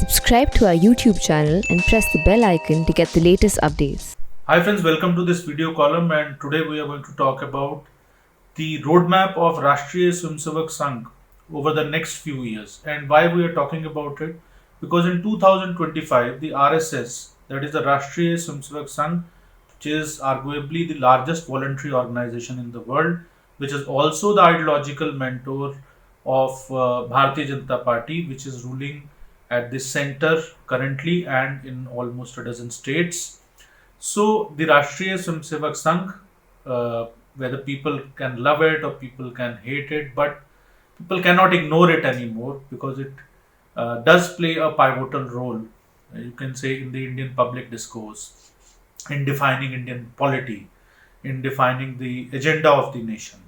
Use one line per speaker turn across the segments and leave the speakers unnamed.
Subscribe to our YouTube channel and press the bell icon to get the latest updates.
Hi friends, welcome to this video column, and today we are going to talk about the roadmap of Rashtriya Swayamsevak Sangh over the next few years. And why we are talking about it? Because in 2025, the RSS, that is the Rashtriya Swayamsevak Sangh, which is arguably the largest voluntary organization in the world, which is also the ideological mentor of Bharatiya Janata Party, which is ruling at the center currently and in almost a dozen states. So the Rashtriya Swayamsevak Sangh, whether people can love it or people can hate it, but people cannot ignore it anymore because it does play a pivotal role, you can say, in the Indian public discourse, in defining Indian polity, in defining the agenda of the nation.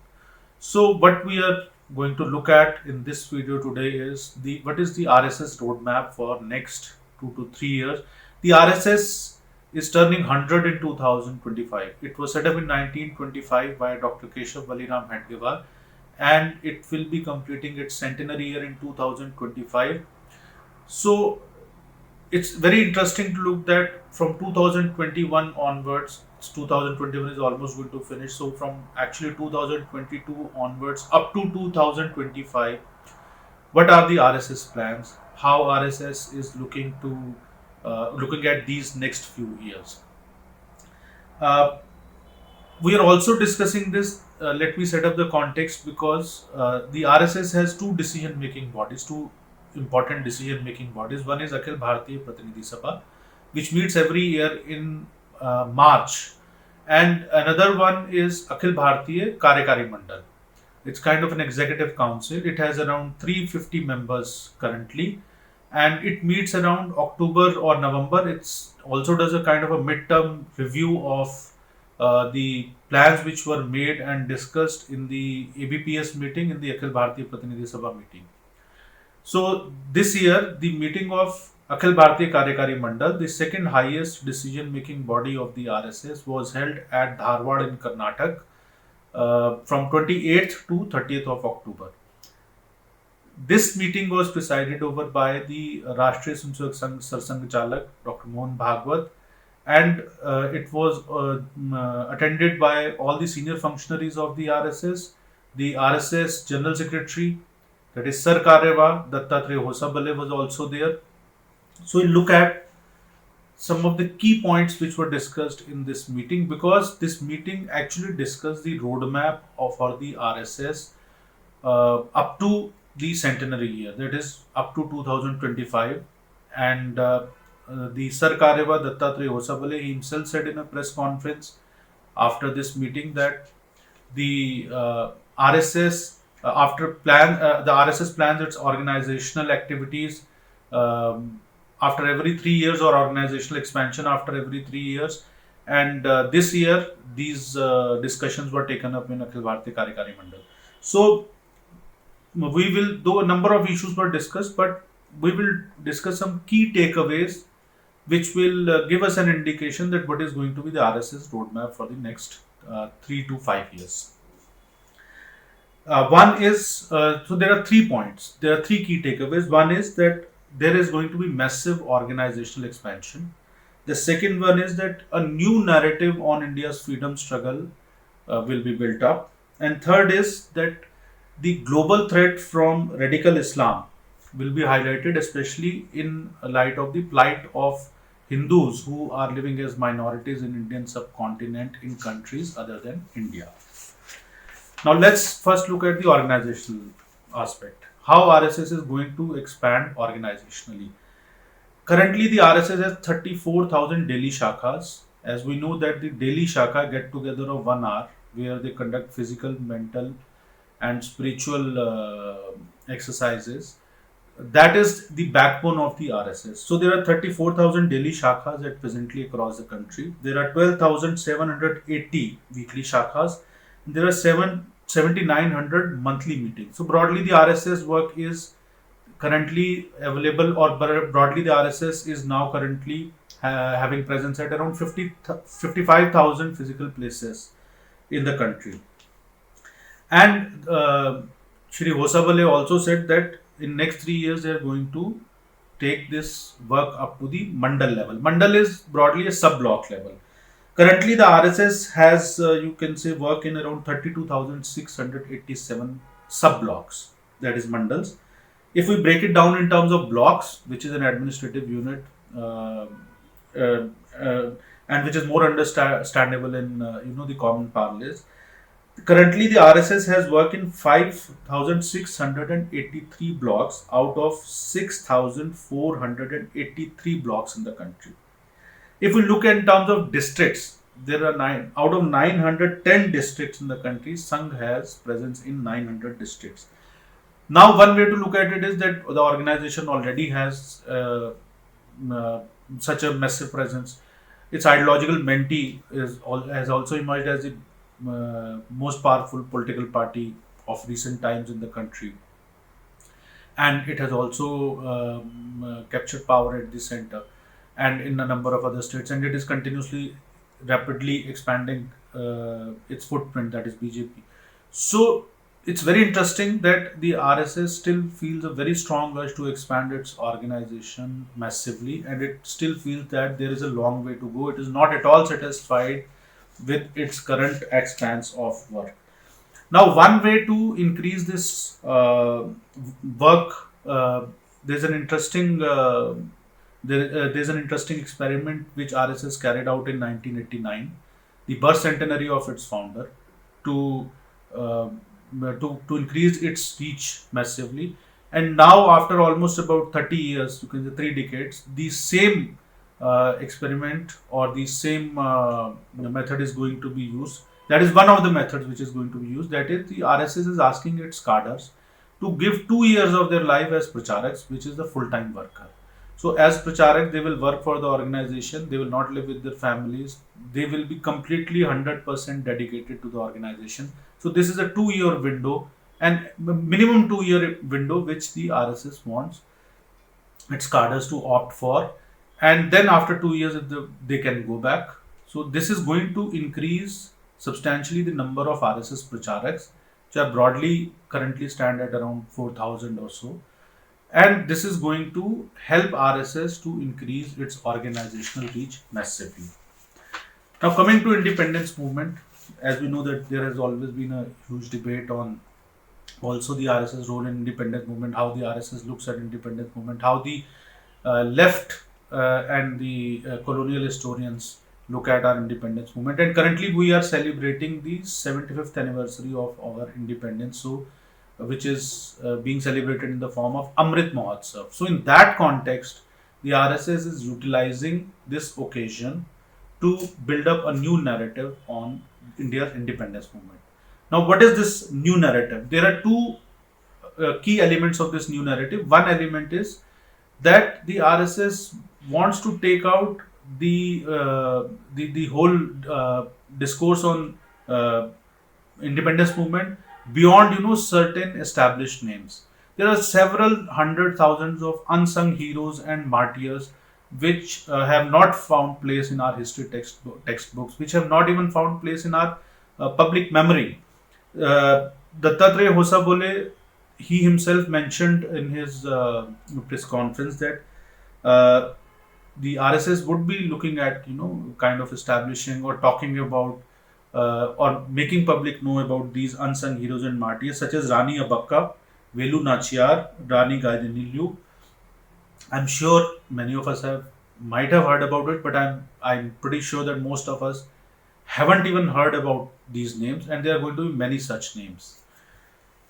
So what we are going to look at in this video today is the what is the RSS roadmap for next 2 to 3 years. The RSS is turning 100 in 2025. It was set up in 1925 by Dr. Keshav Baliram Hedgewar, and it will be completing its centenary year in 2025. So it's very interesting to look that from 2021 onwards, 2021 is almost going to finish. So from actually 2022 onwards up to 2025, what are the RSS plans? How RSS is looking at these next few years? Uh, we are also discussing this. Let me set up the context because the RSS has two decision making bodies, two important decision making bodies. One is Akhil Bharatiya Pratinidhi Sabha, which meets every year in March, and another one is Akhil Bharatiya Karyakari Mandal. It's kind of an executive council. It has around 350 members currently, and it meets around October or November. It's also does a kind of a midterm review of the plans which were made and discussed in the ABPS meeting, in the Akhil Bharatiya Pratinidhi Sabha meeting. So this year, the meeting of Akhil Bharatiya Karyakari Mandal, the second highest decision-making body of the RSS, was held at Dharwad in Karnataka from 28th to 30th of October. This meeting was presided over by the Rashtriya Swayamsevak Sangh Sarsangh Chalak, Dr. Mohan Bhagwat, and it was attended by all the senior functionaries of the RSS, the RSS General Secretary, that is Sir Karyawa, Dattatreya Hosabale was also there. So we'll look at some of the key points which were discussed in this meeting, because this meeting actually discussed the roadmap for the RSS up to the centenary year, that is up to 2025. And the Sir Karyawa, Dattatreya Hosabale, he himself said in a press conference after this meeting that the RSS the RSS plans its organizational activities after every 3 years, or organizational expansion after every 3 years. And this year, these discussions were taken up in Akhil Bharatiya Karyakari Mandal. So we will, though a number of issues were discussed, but we will discuss some key takeaways which will give us an indication that what is going to be the RSS roadmap for the next 3 to 5 years. One is, so there are 3 points. There are three key takeaways. One is that there is going to be massive organizational expansion. The second one is that a new narrative on India's freedom struggle will be built up. And third is that the global threat from radical Islam will be highlighted, especially in light of the plight of Hindus who are living as minorities in Indian subcontinent in countries other than India. Now let's first look at the organizational aspect. How RSS is going to expand organizationally. Currently, the RSS has 34,000 daily shakhas. As we know that the daily shakha get together of 1 hour where they conduct physical, mental and spiritual exercises. That is the backbone of the RSS. So there are 34,000 daily shakhas at presently across the country. There are 12,780 weekly shakhas. There are 7,900 monthly meetings. So broadly, the RSS work is currently available, or broadly, the RSS is now currently having presence at around 55,000 physical places in the country. And Shri Hosabale also said that in next 3 years they are going to take this work up to the mandal level. Mandal is broadly a sub-block level. Currently, the RSS has, you can say, work in around 32,687 sub-blocks, that is mandals. If we break it down in terms of blocks, which is an administrative unit, uh, uh, uh, and which is more understandable in the common parlance. Currently, the RSS has work in 5,683 blocks out of 6,483 blocks in the country. If we look in terms of districts, there are 9 out of 910 districts in the country. Sangh has presence in 900 districts. Now, one way to look at it is that the organization already has uh, such a massive presence. Its ideological mentee has also emerged as the most powerful political party of recent times in the country, and it has also captured power at the center and in a number of other states, and it is continuously rapidly expanding its footprint, that is BJP. So it's very interesting that the RSS still feels a very strong urge to expand its organization massively, and it still feels that there is a long way to go. It is not at all satisfied with its current expanse of work. Now, one way to increase this work, there's an interesting there's an interesting experiment which RSS carried out in 1989, the birth centenary of its founder, to uh, to increase its reach massively. And now, after almost about 30 years, you can say 3 decades, the same experiment or the same method is going to be used. That is one of the methods which is going to be used. That is, the RSS is asking its cadres to give 2 years of their life as pracharaks, which is the full-time worker. So, as pracharak, they will work for the organization. They will not live with their families. They will be completely 100% dedicated to the organization. So, this is a 2 year window, and minimum 2 year window which the RSS wants its cadres to opt for, and then after 2 years they can go back. So this is going to increase substantially the number of RSS pracharaks, which are broadly currently stand at around 4,000 or so, and this is going to help RSS to increase its organizational reach massively. Now, coming to independence movement, as we know that there has always been a huge debate on also the RSS role in independence movement, how the RSS looks at independence movement, how the left and the colonial historians look at our independence movement. And currently, we are celebrating the 75th anniversary of our independence, so which is being celebrated in the form of Amrit Mahotsav. So, in that context, the RSS is utilizing this occasion to build up a new narrative on India's independence movement. Now, what is this new narrative? There are two key elements of this new narrative. One element is that the RSS wants to take out the whole discourse on independence movement beyond certain established names. There are several hundred thousands of unsung heroes and martyrs which have not found place in our history textbooks, which have not even found place in our public memory. Dattatreya Hosabole, he himself mentioned in his press conference that the RSS would be looking at kind of establishing or talking about or making public know about these unsung heroes and martyrs such as Rani Abakka, Velu Nachiyar, Rani Gaidinillu. I'm sure many of us might have heard about it, but I'm pretty sure that most of us haven't even heard about these names, and there are going to be many such names.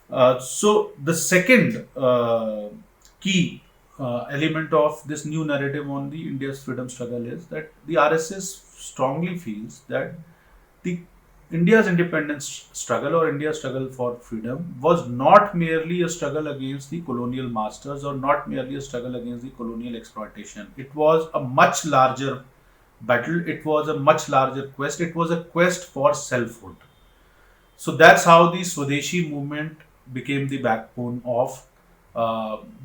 So the second key element of this new narrative on the India's freedom struggle is that the RSS strongly feels that the India's independence struggle or India's struggle for freedom was not merely a struggle against the colonial masters or not merely a struggle against the colonial exploitation. It was a much larger battle. It was a much larger quest. It was a quest for selfhood. So that's how the Swadeshi movement became the backbone of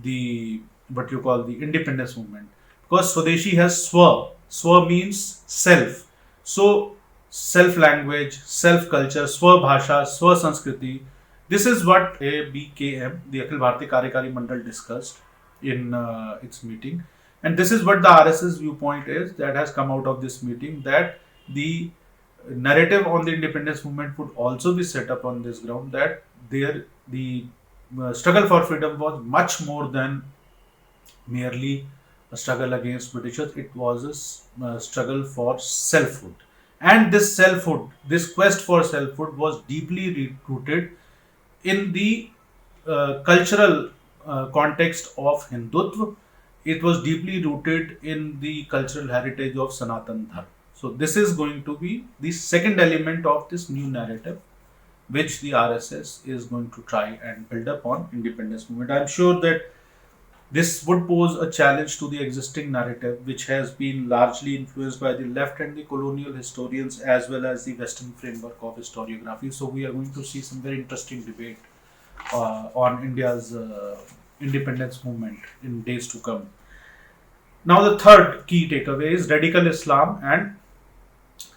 the what you call the independence movement. Because Swadeshi has Swa. Swa means self. So self language, self culture, Swa Bhasha, Swa Sanskriti. This is what ABKM, the Akhil Bharatiya Karyakari Mandal, discussed. in its meeting. And this is what the RSS viewpoint is that has come out of this meeting, that the narrative on the independence movement would also be set up on this ground, that the struggle for freedom was much more than merely a struggle against Britishers. It was a struggle for selfhood. And this selfhood, this quest for selfhood, was deeply rooted in the cultural context of Hindutva. It was deeply rooted in the cultural heritage of Sanatan Dharma. So, this is going to be the second element of this new narrative, which the RSS is going to try and build up on independence movement. I am sure that this would pose a challenge to the existing narrative, which has been largely influenced by the left and the colonial historians as well as the Western framework of historiography. So, we are going to see some very interesting debate on India's independence movement in days to come. Now, the third key takeaway is radical Islam and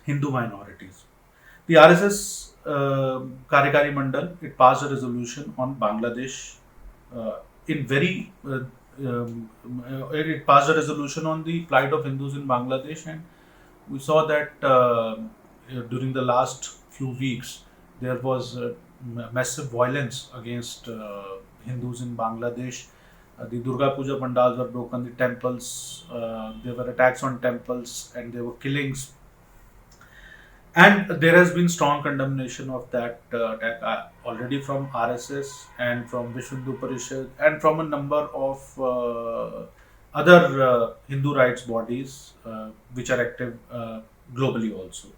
Hindu minorities. The RSS Karyakari Mandal, it passed a resolution on Bangladesh it passed a resolution on the plight of Hindus in Bangladesh, and we saw that during the last few weeks there was massive violence against Hindus in Bangladesh. The Durga Puja pandals were broken, the temples, there were attacks on temples, and there were killings. And there has been strong condemnation of that attack already from RSS and from Vishwa Hindu Parishad and from a number of other Hindu rights bodies which are active globally also.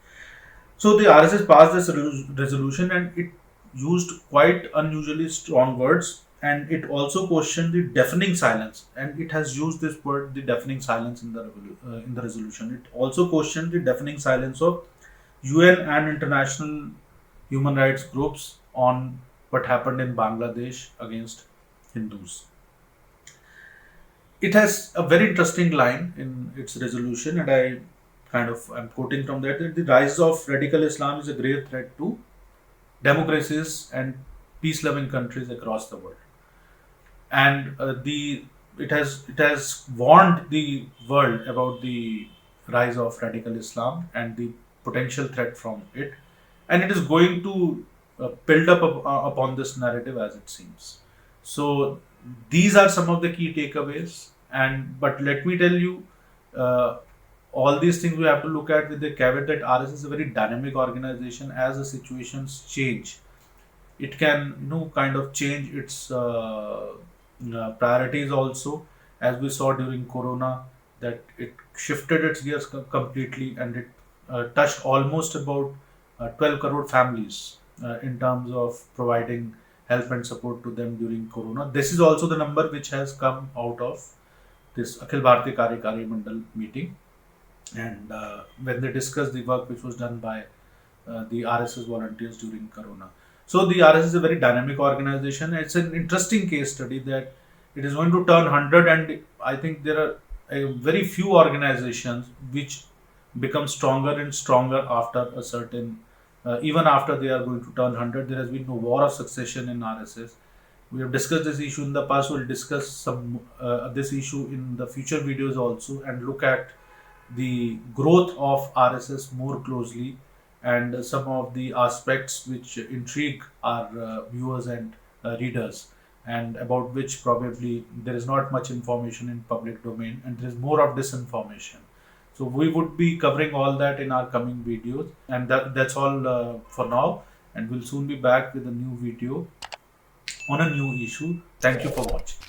So the RSS passed this resolution, and it used quite unusually strong words, and it also questioned the deafening silence, and it has used this word, the deafening silence, in the resolution. It also questioned the deafening silence of UN and international human rights groups on what happened in Bangladesh against Hindus. It has a very interesting line in its resolution, and I'm quoting from that the rise of radical Islam is a grave threat to democracies and peace-loving countries across the world. And it has warned the world about the rise of radical Islam and the potential threat from it, and it is going to build up upon this narrative as it seems. So these are some of the key takeaways, but let me tell you, all these things we have to look at with the caveat that RSS is a very dynamic organization. As the situations change, it can kind of change its priorities also, as we saw during Corona, that it shifted its gears completely, and it touched almost about 12 crore families in terms of providing help and support to them during Corona. This is also the number which has come out of this Akhil Bharatiya Karyakari Mandal meeting, and when they discussed the work which was done by the RSS volunteers during Corona. So the RSS is a very dynamic organization. It's an interesting case study that it is going to turn 100, and I think there are very few organizations which become stronger and stronger after a certain, even after they are going to turn 100. There has been no war of succession in RSS. We have discussed this issue in the past. We'll discuss this issue in the future videos also, and look at the growth of RSS more closely, and some of the aspects which intrigue our viewers and readers, and about which probably there is not much information in public domain, and there is more of disinformation. So we would be covering all that in our coming videos, and that's all for now, and we'll soon be back with a new video on a new issue. Thank you for watching.